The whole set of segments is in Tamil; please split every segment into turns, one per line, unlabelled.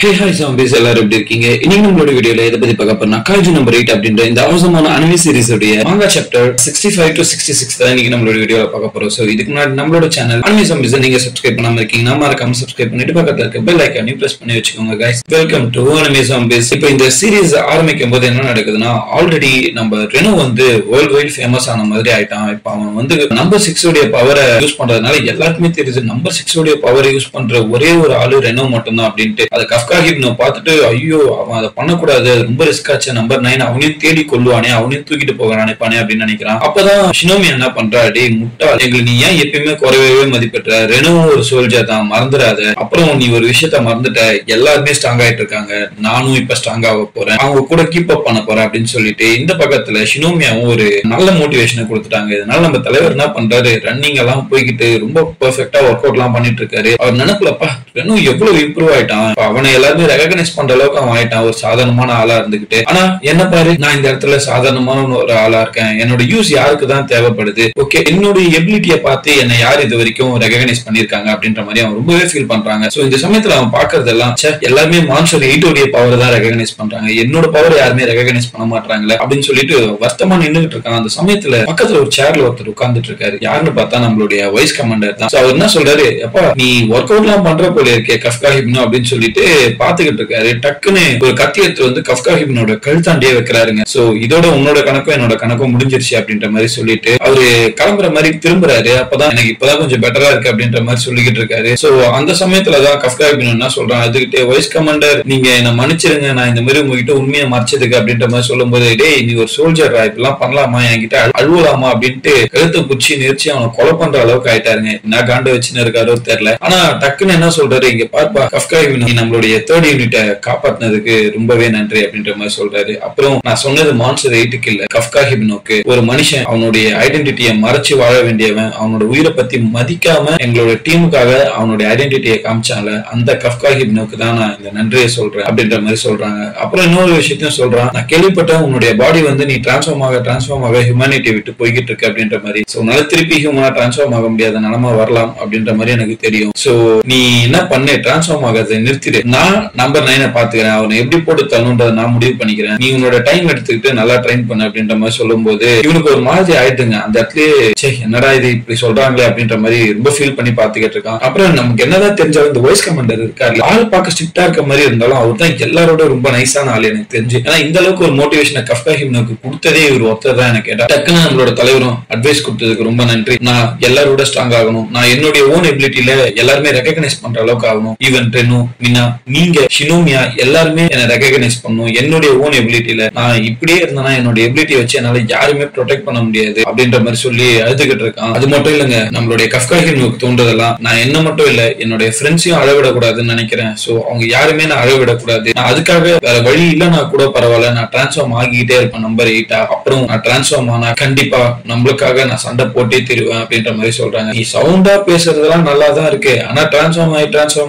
Hi zombies எல்லாரும் எப்படி இருக்கீங்க? இன்னைக்கு நம்மளோட வீடியோல இத பத்தி பார்க்க போறோம்னா காய்ஜு நம்பர் 8 அப்படின்ற இந்த அவசரமான அனிமே சீரிஸ் உடைய manga chapter 65 to 66 தான் இன்னைக்கு நம்மளோட வீடியோல பார்க்க போறோம். சோ இதுக்கு முன்னாடி நம்மளோட சேனல் அனிமே zombies நீங்க சப்ஸ்கிரைப் பண்ணாம இருக்கீங்கன்னா மறக்காம சப்ஸ்கிரைப் பண்ணிட்டு பக்கத்துல இருக்க பெல் ஐகானை பிரஸ் பண்ணி வச்சுக்கோங்க guys. Welcome to anime zombies. இப்போ இந்த சீரிஸ் ஆரம்பிக்கும் போது என்ன நடக்குதுன்னா ஆல்ரெடி நம்ம ரெனோ வந்து வேர்ல்ட் வைட் ஃபேமஸ் ஆன மாதிரி ஆயிட்டான். இப்போ அவன் வந்து நம்பர் 6 உடைய பவரை யூஸ் பண்றதுனால எல்லாருக்குமே தெரியுது நம்பர் 6 உடைய பவரை யூஸ் பண்ற ஒரே ஒரு ஆளு ரெனோ மட்டும்தான் அப்படின்ட்டு அதை பார்த்துட்டு ஐயோ அவன் அதை பண்ணக்கூடாது, அது ரொம்ப ரிஸ்க் ஆச்சு, நம்பர் 9 அவனையும் தேடி கொள்ளுவானே, அவனையும் தூக்கிட்டு போக நினைப்பானே அப்படின்னு நினைக்கிறான். அப்பதான் ஷினோமி என்ன பண்றா, டே முட்டா, எங்களுக்கு நீ ஏன் எப்பயுமே குறைவே மதிப்பெற்ற, ரெனோ ஒரு சோல்ஜர் தான், மறந்துடாத, அப்புறம் நீ ஒரு விஷயத்த மறந்துட்ட, எல்லாருமே ஸ்ட்ராங் ஆயிட்டு இருக்காங்க, நானும் இப்ப ஸ்ட்ராங் ஆக போறேன், அவங்க கூட கீப் அப் பண்ண போறேன் அப்படின்னு சொல்லிட்டு இந்த பக்கத்துல ஷினோமியாவும் ஒரு நல்ல மோட்டிவேஷனை கொடுத்துட்டாங்க. இதனால நம்ம தலைவர் என்ன பண்றாரு, ரன்னிங் எல்லாம் போய்கிட்டு ரொம்ப பெர்ஃபெக்டா ஒர்க் அவுட் எல்லாம் பண்ணிட்டு இருக்காரு. அவர் நினைப்புலப்பா ரெனோ எவ்வளவு இம்ப்ரூவ் ஆயிட்டான், அவனை எல்லாருமே ரெகக்னைஸ் பண்ற அளவுக்கு அவன் ஆயிட்டான், ஒரு சாதாரணமான ஆளா இருந்துகிட்டு. ஆனா என்ன பாரு, நான் இந்த இடத்துல சாதாரணமான ஒரு ஆளா இருக்கேன், என்னோட யூஸ் யாருக்கு தான் தேவைப்படுது, ஓகே என்னோட எபிலிட்டியை பார்த்து என்ன யார் இது வரைக்கும் ரெகக்னைஸ் பண்ணிருக்காங்க அப்படின்ற மாதிரி அவன் ரொம்பவே ஃபீல் பண்றாங்க. சோ இந்த சமயத்துல அவன் பாக்குறதெல்லாம் எல்லாருமே மான்ஸ்டர் 8 உடைய பவர் தான் ரெகக்னைஸ் பண்றாங்க, என்னோட பவர் யாருமே ரெகக்னைஸ் பண்ண மாட்டாங்களே அப்படின்னு சொல்லிட்டு வருத்தமா நின்றுட்டு இருக்கான். அந்த சமயத்துல பக்கத்துல ஒரு சேர்ல ஒருத்தர் உட்கார்ந்துட்டு இருக்காரு. யாருன்னு பார்த்தா நம்மளுடைய வைஸ் கமாண்டர் தான். அவர் என்ன சொல்றாரு, அப்பா நீ ஒர்க் அவுட் எல்லாம் பண்ற போல இருக்கே கஃப்கா ஹிப்னோ அப்படின்னு சொல்லிட்டு பாத்துக்கிட்டு இருக்காரு. டக்குன்னு ஒரு கத்தி எடுத்து வந்து கஃப்கா ஹிப்னோட கழுத்தாண்டியே வைக்கிறாருங்க. சோ இதோட உன்னோட கணக்கும் என்னோட கணக்கும் முடிஞ்சிருச்சு அப்படின்ற மாதிரி சொல்லிட்டு அவரு கிளம்புற மாதிரி திரும்புறாரு. அப்பதான் எனக்கு இப்பதான் கொஞ்சம் பெட்டரா இருக்கு அப்படின்ற மாதிரி சொல்லிக்கிட்டு இருக்காரு. சோ அந்த சமயத்துலதான் கஃப்கா ஹிப்னோ என்ன சொல்றான், அதுக்கிட்டே வைஸ் கமாண்டர் நீங்க என்ன மன்னிச்சிருங்க, நான் இந்த மாதிரி உங்ககிட்ட உண்மையை மறைச்சதுக்கு அப்படின்ற மாதிரி சொல்லும் போது, டேய் நீ ஒரு சோல்ஜர் இப்பெல்லாம் பண்ணலாமா, என்கிட்ட அழுவலாமா அப்படின்ட்டு கழுத்தை புடிச்சு நெரிச்சு அவனை கொலை பண்ற அளவுக்கு ஆயிட்டாருங்க. என்ன காண்டு வச்சுன்னு இருக்காரோ தெரியல. ஆனா டக்குன்னு என்ன சொல்றாரு, இங்க பார்ப்பா கஃப்கா ஹிப்னோ நம்மளுடைய 3rd யூனிட்டை காப்பாத்தினதுக்கு ரொம்பவே நன்றி அப்படின்ற மாதிரி சொல்றாரு. அப்புறம் நான் சொன்னது மான்ஸ்டர் 8க்கு இல்ல, கஃப்கா ஹிப்னோக்கு. ஒரு மனுஷன் அவனுடைய ஐடென்டிட்டியை மறைச்சு வாழ வேண்டியவன், அவனோட உயிரை பத்தி மதிக்காம எங்களோட டீமுக்காக அவனுடைய ஐடென்டிட்டியை காமிச்சால அந்த கஃப்கா ஹிப்னோக்கு தான் நான் இந்த நன்றியை சொல்றேன் அப்படின்ற மாதிரி சொல்றாங்க. அப்புறம் இன்னொரு விஷயத்தையும் சொல்றான், நான் கேள்விப்பட்டேன் உன்னுடைய பாடி வந்து நீ டிரான்ஸ்ஃபார்ம் ஆக ஹியூமனிட்டி விட்டு போய்கிட்டு இருக்கு அப்படின்ற மாதிரி. சோ உன்னால திருப்பி ஹியூமனா டிரான்ஸ்ஃபார்ம் ஆக முடியாத நிலைமை வரலாம் அப்படின்ற மாதிரி எனக்கு தெரியும். சோ நீ என்ன பண்ணு, டிரான்ஸ்ஃபார்ம் ஆகிறத நிறுத்திடு, நான் நம்பர் 9 பாத்துக்கிறேன், அவனை எப்படி போட்டு தரணும்ன்றத நான் முடிவு பண்ணிக்கிறேன், நீ உன்னோட டைம் எடுத்துக்கிட்டு நல்லா ட்ரெயின் பண்ணு அப்படின்ற மாதிரி சொல்லும் போது இவனுக்கு ஒரு மாதிரி ஆயிடுங்க. அந்த இடத்துலயே என்னடா இது இப்படி சொல்றாங்களே அப்படின்ற மாதிரி ரொம்ப ஃபீல் பண்ணி பாத்துக்கிட்டு இருக்கான். அப்புறம் நமக்கு என்னதான் தெரிஞ்சாலும் இந்த வைஸ் கமாண்டர் இருக்காரு, ஆள் பார்க்க ஸ்ட்ரிக்டா இருக்க மாதிரி இருந்தாலும் அவர் தான் எல்லாரோட ரொம்ப நைஸான ஆள் எனக்கு தெரிஞ்சு. ஏன்னா இந்த அளவுக்கு ஒரு மோட்டிவேஷனை கஃப்கா ஹிப்னோக்கு கொடுத்ததே இவர் ஒருத்தர் தான் எனக்கு கேட்டா. டக்குன்னு நம்மளோட தலைவரும் அட்வைஸ் கொடுத்ததுக்கு ரொம்ப நன்றி, நான் எல்லாரோட ஸ்ட்ராங் ஆகணும், நான் என்னுடைய ஓன் எபிலிட்டியில எல்லாருமே ரெகக்னைஸ் பண்ற அளவுக்கு ஆகணும், ஈவன் ரெனோ மினா நீங்க ஷினோமியா எல்லாருமே என்ன ரெகக்னைஸ் பண்ணும், என்னுடைய ஓன் எபிலிட்டியில நான் இப்படியே இருந்தேன்னா என்னோட எபிலிட்டி வச்சு என்னால யாருமே ப்ரொடெக்ட் பண்ண முடியாது அப்படின்ற மாதிரி சொல்லி அழுதுகிட்டு இருக்கான். அது மட்டும் இல்லங்க, நம்மளுடைய கஃப்கா ஹிப்னோக்கு தோன்றதெல்லாம் நான் என்ன மட்டும் இல்ல என்னுடைய ஃப்ரெண்ட்ஸையும் அழவிடக்கூடாதுன்னு நினைக்கிறேன். சோ அவங்க யாருமே நான் அழவிடக்கூடாது, நான் அதுக்காக வேற வழி இல்லைன்னா கூட பரவாயில்ல, நான் டிரான்ஸ்ஃபார்ம் ஆகிட்டே இருப்பேன் நம்பர் 8 அப்புறம் நான் டிரான்ஸ்ஃபார்ம் ஆனா கண்டிப்பா நம்மளுக்காக நான் சண்டை போட்டே தருவேன் அப்படின்ற மாதிரி சொல்றாங்க. நீ சவுண்டா பேசுறதெல்லாம் நல்லா தான் இருக்கு, ஆனா டிரான்ஸ்ஃபார்ம்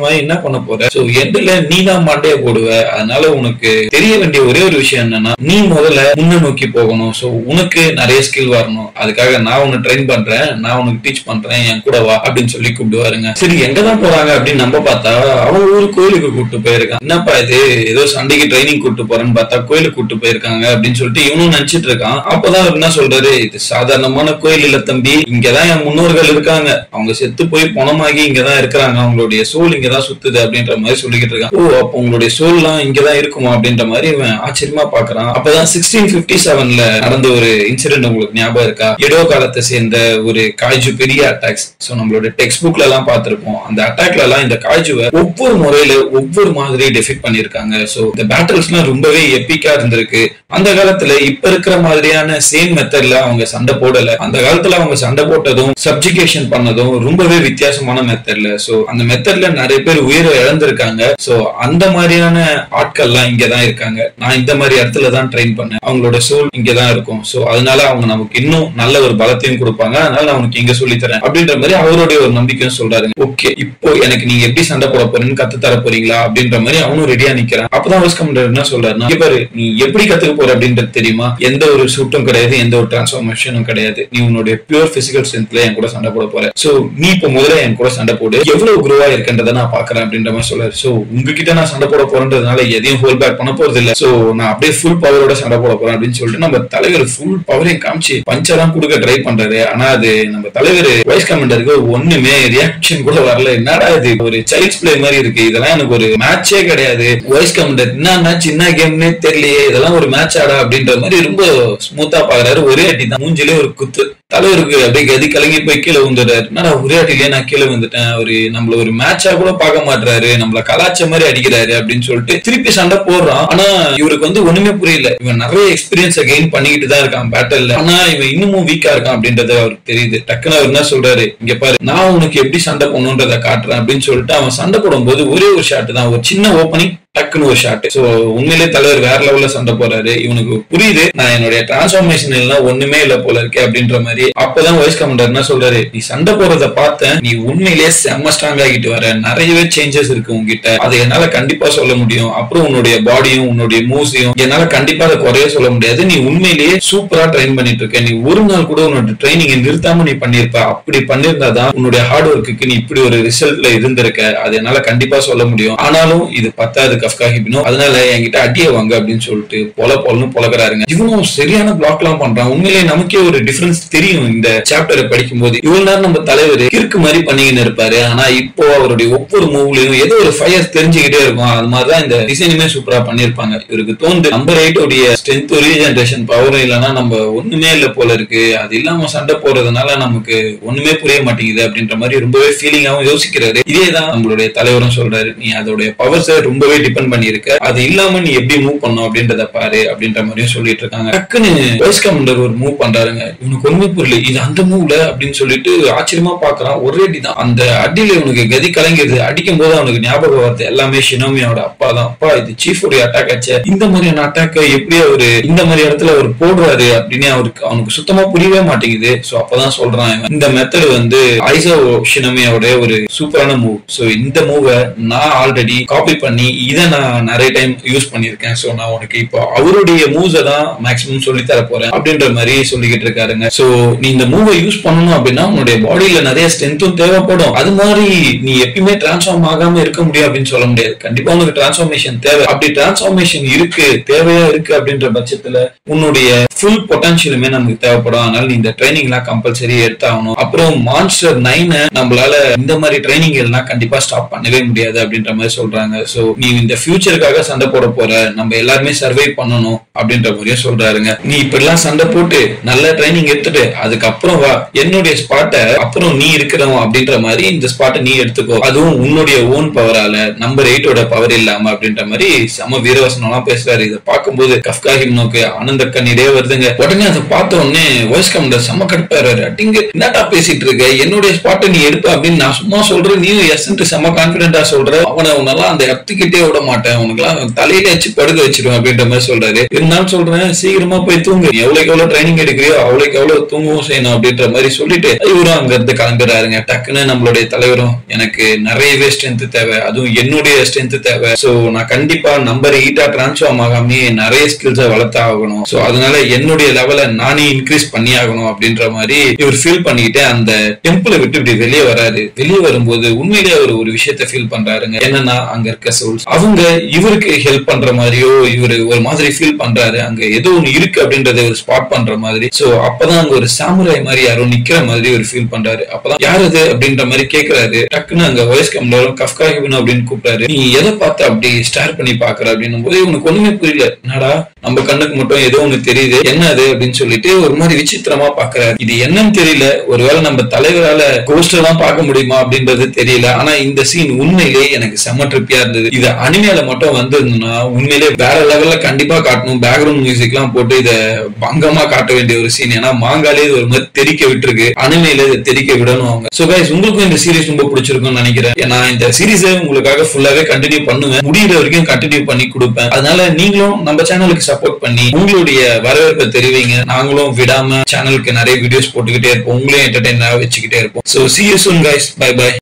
ஆகி என்ன பண்ண போற, சோ எண்டுல நீ தான் மாட்டையே போடுவ, அதனால உனக்கு தெரிய வேண்டிய ஒரே ஒரு விஷயம் என்னன்னா நீ முதல்ல முன்ன நோக்கி போகணும், சோ உனக்கு நிறைய ஸ்கில் வரணும், அதுக்காக நான் உன்னை ட்ரெயின் பண்றேன், நான் உனக்கு டீச் பண்றேன், என் கூட வா அப்படின்னு சொல்லி கூப்பிடுவாருங்க. சரி எங்கதான் போறாங்க அப்படின்னு நம்ம பார்த்தா அவன் ஒரு கோயிலுக்கு கூப்பிட்டு போயிருக்கான். என்னப்பா இது ஏதோ சண்டைக்கு ட்ரைனிங் கூப்பிட்டு போறேன்னு பார்த்தா கோயிலுக்கு கூப்பிட்டு போயிருக்காங்க அப்படின்னு சொல்லிட்டு இவனும் நினைச்சிட்டு இருக்கான். அப்பதான் என்ன சொல்றாரு, இது சாதாரணமான கோயில் இல்ல தம்பி, இங்கதான் என் முன்னோர்கள் இருக்காங்க, அவங்க செத்து போய் பணமாகி இங்கதான் இருக்கிறாங்க, அவங்களுடைய சோல் இங்கதான் சுத்துது அப்படின்ற மாதிரி சொல்லிக்கிட்டு இருக்கான். ஓ அப்ப உங்களுடைய சோல் எல்லாம் இங்கதான் இருக்குமா அப்படின்ற மாதிரி இவன் ஆச்சரியமா பாக்குறான். அப்பதான் 1657ல நடந்த ஒரு இன்சிடென்ட் உங்களுக்கு ஞாபகம் இருக்கா, எடோ காலத்தை சேர்ந்த ஒரு காய்ஜு பெரிய அட்டாக்ஸ். சோ நம்மளோட டெக்ஸ்ட் புக்ல எல்லாம் பார்த்திருப்போம், அந்த அட்டாக்ல எல்லாம் இந்த காய்ஜுவை ஒவ்வொரு முறையில ஒவ்வொரு மாதிரி டெஃபிட் பண்ணிருக்காங்க. சோ இந்த பேட்டில்ஸ் எல்லாம் ரொம்பவே எப்பிக்கா இருந்திருக்கு. அந்த காலத்துல இப்ப இருக்கிற மாதிரியான சேம் மெத்தட்ல அவங்க சண்டை போடல, அந்த காலத்துல அவங்க சண்டை போட்டதும் சப்ஜுகேஷன் பண்ணதும் ரொம்பவே வித்தியாசமான மெத்தட்ல. சோ அந்த மெத்தட்ல நிறைய பேர் உயிரை இழந்திருக்காங்க. சோ அந்த மாதிரியான ஆட்கள் எல்லாம் இங்கதான் இருக்காங்க, நான் இந்த மாதிரி இடத்துல தான் ட்ரெயின் பண்ணேன், அவங்களோட சோல் இங்கதான் இருக்கும், சோ அதனால அவங்க நமக்கு இன்னும் நல்ல ஒரு பலத்தையும் கொடுப்பாங்க, அதனால நான் உனக்கு இங்க சொல்லி தரேன் அப்படின்ற மாதிரி அவருடைய ஒரு நம்பிக்கையும் சொல்றாரு. ஓகே இப்போ எனக்கு நீங்க எப்படி சண்டை போட போறீங்கன்னு கத்து தர போறீங்களா அப்படின்ற மாதிரி அவனும் ரெடியா நிக்கிறான். அப்பதான் வைஸ் கமாண்டர் என்ன சொல்றாருன்னா, பாரு நீ எப்படி கத்துக்க போற அப்படின்றது தெரியுமா, எந்த ஒரு சூட்டும் கிடையாது, எந்த ஒரு டிரான்ஸ்ஃபார்மேஷனும் கிடையாது, நீ உன்னுடைய பியூர் பிசிக்கல் ஸ்ட்ரென்த்ல என் கூட சண்டை போட போற, சோ நீ இப்ப முதல்ல என் கூட சண்டை போடு, எவ்வளவு குரோவா இருக்குன்றத நான் பாக்குறேன் அப்படின்ற மாதிரி சொல்றாரு. சோ உங்ககிட்ட நான் சண்டை போட போறேன்றதுனால எதையும் ஹோல் பேக் பண்ண போறது இல்ல. சோ நான் அப்படியே ஃபுல் பவரோட சண்டை போட போறேன் அப்படின்னு சொல்லிட்டு நம்ம தலைவர் ஃபுல் பவரையும் காமிச்சு பஞ்செல்லாம் கொடுக்க ட்ரை பண்றாரு. ஆனா அது நம்ம தலைவர் வைஸ் கமாண்டருக்கு ஒண்ணுமே ரியாக்ஷன் கூட வரல. என்னடா இது ஒரு சைல்ட்ஸ் பிளே மாதிரி இருக்கு, இதெல்லாம் எனக்கு ஒரு மேட்சே கிடையாது, வைஸ் கமாண்டர் என்ன மேட்ச் என்ன கேம்னே தெரியலையே, இதெல்லாம் ஒரு மேட்ச் ஆடா அப்படின்ற மாதிரி ரொம்ப ஸ்மூத்தா பாக்குறாரு. ஒரே அடி தான், மூஞ்சிலே ஒரு குத்து. தலைவருக்கு அப்படியே கதி கலங்கி போய் கீழே விழுந்துட்டாரு. என்னடா ஒரே அடியிலே நான் கீழே வந்துட்டேன், அவரு நம்மள ஒரு மேட்சா கூட பார்க்க மாட்டாரு, நம்மள கலாச்ச மாதிரி அடிக்கிறாரு அப்படின்னு சொல்லிட்டு திருப்பி சண்டை போடுறான். ஆனா இவருக்கு வந்து ஒண்ணுமே புரியல. இவன் நிறைய எக்ஸ்பீரியன்ஸ் கெயின் பண்ணிக்கிட்டு தான் இருக்கான் பேட்டல்ல, ஆனா இவன் இன்னமும் வீக்கா இருக்கான் அப்படின்றது அவருக்கு தெரியுது. டக்குன்னு அவர் என்ன சொல்றாரு, இங்க பாரு நான் உனக்கு எப்படி சண்டை போடணுன்றதை காட்டுறேன் அப்படின்னு சொல்லிட்டு அவன் சண்டை போடும்போது ஒரே ஒரு ஷாட் தான், ஒரு சின்ன ஓப்பனிங், டக்குன்னு ஒரு ஷாட். சோ உண்மையிலே தலைவர் வேற லெவல்ல சண்டை போறாரு. இவனுக்கு புரியுது நான் என்னுடைய டிரான்ஸ்ஃபார்மேஷன் எல்லாம் ஒண்ணுமே இல்ல போல இருக்கே அப்படின்ற மாதிரி. அப்பதான் வைஸ் கமாண்டர் என்ன சொல்றாரு, நீ சண்டை போறத பார்த்தேன், நீ உண்மையிலேயே செம்ம ஸ்ட்ராங் ஆகிட்டு வர, நிறையவே சேஞ்சஸ் இருக்கு உங்ககிட்ட, அதை என்னால கண்டிப்பா சொல்ல முடியும். அப்புறம் உன்னுடைய பாடியும் உன்னுடைய மூவ்ஸையும் என்னால கண்டிப்பா அதை குறைய சொல்ல முடியாது. நீ உண்மையிலேயே சூப்பரா ட்ரெயின் பண்ணிட்டு இருக்க, நீ ஒரு நாள் கூட உன்னோட ட்ரைனிங் நிறுத்தாம நீ பண்ணிருப்ப, அப்படி பண்ணிருந்தாதான் உன்னுடைய ஹார்ட் ஒர்க்குக்கு நீ இப்படி ஒரு ரிசல்ட்ல இருந்திருக்க, அது என்னால கண்டிப்பா சொல்ல முடியும். ஆனாலும் இது பத்தாது கஃப்கா ஹிப்னோ, அதனால என்கிட்ட அடியே வாங்க அப்படின்னு சொல்லிட்டு பொலன்னு பொலக்கிறாருங்க. இவனும் சரியான பிளாக் எல்லாம் பண்றான். உண்மையிலேயே நமக்கே ஒரு டிஃபரன்ஸ் தெரியும் இந்த சாப்டரை படிக்கும் போது. இவ்வளவு நேரம் நம்ம தலைவர் கிறுக்கு மாதிரி பண்ணிக்கின்னு இருப்பாரு, ஆனா இப்போ அவருடைய ஒவ்வொரு மூவ்லயும் ஏதோ ஒரு ஃபயர் தெரிஞ்சுக்கிட்டே இருக்கும். அது மாதிரிதான் இந்த டிசைனுமே சூப்பரா பண்ணிருப்பாங்க. இவருக்கு தோந்து நம்பர் 8 உடைய ஸ்ட்ரென்த் ரீஜெனரேஷன் பவர் இல்லைன்னா நம்ம ஒண்ணுமே இல்ல போல இருக்கு, அது இல்லாம சண்டை போறதுனால நமக்கு ஒண்ணுமே புரிய மாட்டேங்குது அப்படின்ற மாதிரி ரொம்பவே ஃபீலிங்காவும் யோசிக்கிறாரு. இதேதான் நம்மளுடைய தலைவரும் சொல்றாரு, நீ அதோடைய பவர்ஸை ரொம்பவே டிபெண்ட் பண்ணிருக்க, அது இல்லாம நீ எப்படி மூவ் பண்ணும் அப்படின்றத பாரு அப்படின்ற மாதிரியும் சொல்லிட்டு இருக்காங்க. டக்குன்னு வைஸ் கமாண்டர் ஒரு மூவ் பண்றாருங்க. இவனுக்கு ஒண்ணுமே புரியல, இது அந்த மூவ்ல அப்படின்னு சொல்லிட்டு ஆச்சரியமா பாக்குறான். ஒரே அடிதான், அந்த அடியில இவனுக்கு கதி கலங்கிடுது. அடிக்கும் போது அவனுக்கு ஞாபகம் வருது எல்லாமே ஷினோமியோட அப்பா தான். அப்பா இது சீஃப் உடைய அட்டாக் ஆச்சு, இந்த மாதிரியான அட்டாக் எப்படி அவரு இந்த மாதிரி இடத்துல அவர் போடுறாரு அப்படின்னு அவனுக்கு சுத்தமா புரியவே மாட்டேங்குது. சோ அப்பதான் சொல்றான், இந்த மெத்தட் வந்து ஐசோ ஷினோமியோட ஒரு சூப்பரான மூவ். சோ இந்த மூவை நான் ஆல்ரெடி காப்பி பண்ணி இதை நான் நிறைய டைம் யூஸ் பண்ணிருக்கேன். சோ நான் உனக்கு இப்போ அவருடைய மூவ்ஸை தான் மேக்ஸிமம் சொல்லி தர போறேன் அப்படின்ற மாதிரி சொல்லிக்கிட்டு இருக்காருங்க. சோ நீ இந்த மூவை யூஸ் பண்ணணும் அப்படின்னா உன்னுடைய பாடியில நிறைய ஸ்ட்ரென்த்தும் தேவைப்படும். அது மாதிரி நீ எப்பயுமே டிரான்ஸ்ஃபார்ம் ஆகாம இருக்க முடியும் அப்படின்னு சொல்ல முடியாது. கண்டிப்பா உனக்கு டிரான்ஸ்ஃபார்மேஷன் தேவை. அப்படி டிரான்ஸ்ஃபார்மேஷன் இருக்கு, தேவையா இருக்கு அப்படின்ற பட்சத்துல உன்னுடைய ஃபுல் பொட்டன்ஷியலுமே நமக்கு தேவைப்படும். அதனால நீ இந்த ட்ரைனிங் எல்லாம் கம்பல்சரி எடுத்தாகணும். அப்புறம் மான்ஸ்டர் 9 நம்மளால இந்த மாதிரி ட்ரைனிங் எல்லாம் கண்டிப்பா ஸ்டாப் பண்ணவே முடியாது அப்படின்ற மாதிரி சொல்றாங்க. சோ நீ இந்த ஃபியூச்சருக்காக சண்டை போட போற, நம்ம எல்லாருமே சர்வை பண்ணணும் அப்படின்ற மாதிரியும் சொல்றாருங்க. நீ இப்படிலாம் சண்டை போட்டு நல்ல ட்ரைனிங் எடுத்துட்டு அதுக்கப்புறம் வா என்னுடைய ஸ்பாட்டை, அப்புறம் நீ இருக்கிறவன் அப்படின்ற மாதிரி இந்த ஸ்பாட்டை நீ எடுத்துக்கோ, அதுவும் உன்னுடைய ஓன் பவரால, நம்பர் 8 பவர் இல்லாம அப்படின்ற மாதிரி செம வீரவசனம் எல்லாம் பேசுறாரு. இதை பார்க்கும்போது கஃப்கா ஹிப்னோக்கு ஆனந்த கண்ணீரே வருதுங்க. உடனே அதை பார்த்த உடனே வாய்ஸ் கமாண்டர் செம கடுப்பாரு. அட்டிங்க என்னடா பேசிட்டு இருக்க, என்னுடைய ஸ்பாட்டை நீ எடுப்ப அப்படின்னு நான் சும்மா சொல்றேன், நீ எஸ் செம கான்பிடென்டா சொல்ற, அவனை உன்னெல்லாம் அந்த இடத்துக்கிட்டே விட மாட்டேன், உனக்குலாம் தலையில வச்சு படுக்க வச்சிருவேன் அப்படின்ற மாதிரி சொல்றாரு. இருந்தாலும் சொல்றேன் சீக்கிரமா போய் தூங்கு, எவ்வளவுக்கு எவ்வளவு ட்ரைனிங் எடுக்கிறியோ அவ்வளவுக்கு எவ்வளவு தூங்கவும் செய்யணும் அப்படின்ற மாதிரி சொல்லிட்டு இவரும் அங்க இருந்து கிளம்பிடுறாருங்க. டக்குன்னு நம்மளுடைய தலைவரும் எனக்கு நிறையவே ஸ்ட்ரென்த் தேவை, அதுவும் என்னுடைய ஸ்ட்ரென்த் தேவை, சோ நான் கண்டிப்பா நம்பர் 8 டிரான்ஸ்ஃபார்ம் ஆகாமே நிறைய ஸ்கில்ஸை வளர்த்த ஆகணும், சோ அதனால என்னுடைய லெவலை நானே இன்க்ரீஸ் பண்ணி ஆகணும் அப்படின்ற மாதிரி இவர் ஃபீல் பண்ணிக்கிட்டு அந்த டெம்பிளை விட்டு இப்படி வெளியே வராரு. வெளியே வரும்போது உண்மையிலேயே அவர் ஒரு விஷயத்த ஃபீல் பண்றாருங்க. என்னன்னா அங்க இருக்க சோல்ஸ் அவங்க இவருக்கு ஹெல்ப் பண்ற மாதிரியோ இவரு ஒரு மாதிரி ஃபீல் பண்றாரு. அங்க ஏதோ ஒண்ணு இருக்கு அப்படின்றத ஒரு ஸ்பாட் பண்ற மாதிரி. சோ அப்பதான் அங்க ஒரு சாமுராய் மாதிரி யாரோ நிக்கிற மாதிரி ஒரு ஃபீல் பண்றாரு. அப்பதான் யார் அது அப்படின்ற மாதிரி கேக்குறாரு. டக்குன்னு அங்க வாய்ஸ் கமாண்டர் கஃப்கா ஹிப்னோ அப்படின்னு கூப்பிட்டாரு. நீ எதை பார்த்து அப்படி ஸ்டார் பண்ணி பாக்குற அப்படின்னும் போது இவனுக்கு ஒண்ணுமே புரியல. என்னடா நம்ம கண்ணுக்கு மட்டும் ஏதோ ஒண்ணு தெரியுது, என்ன அது அப்படின்னு சொல்லிட்டு ஒரு மாதிரி விசித்திரமா பாக்குறாரு. இது என்னன்னு தெரியல, ஒருவேளை நம்ம தலைவரால கோஸ்ட் எல்லாம் பார்க்க முடியுமா அப்படின்றது தெரியல. ஆனா இந்த சீன் உண்மையிலேயே எனக்கு செம்ம ட்ரிப்பியா இருந்தது. இது அனிமேல மட்டும் வந்திருந்ததுன்னா உண்மையிலேயே வேற லெவல்ல கண்டிப்பா காட்டணும். பேக்ரவுண்ட் மியூசிக் எல்லாம் போட்டு இதை பங்கமா காட்ட வேண்டிய ஒரு சீன். ஏன்னா மாங்காலே இது ஒரு மாதிரி தெரிக்க விட்டுருக்கு, அனிமேல இதை தெரிக்க விடணும் அவங்க. சோ கைஸ் உங்களுக்கும் இந்த சீரிஸ் ரொம்ப பிடிச்சிருக்கும்னு நினைக்கிறேன். நான் இந்த சீரிஸை உங்களுக்காக ஃபுல்லாவே கண்டினியூ பண்ணுவேன், முடிகிற வரைக்கும் கண்டினியூ பண்ணி கொடுப்பேன். அதனால நீங்களும் நம்ம சேனலுக்கு சப்போர்ட் பண்ணி உங்களுடைய வரவேற்பை தெரிவிங்க. நாங்களும் விடாம சேனலுக்கு நிறைய வீடியோஸ் போட்டுக்கிட்டே இருப்போம், உங்களையும் என்டர்டெயினா வச்சுக்கிட்டே இருப்போம். So see you soon guys, bye bye.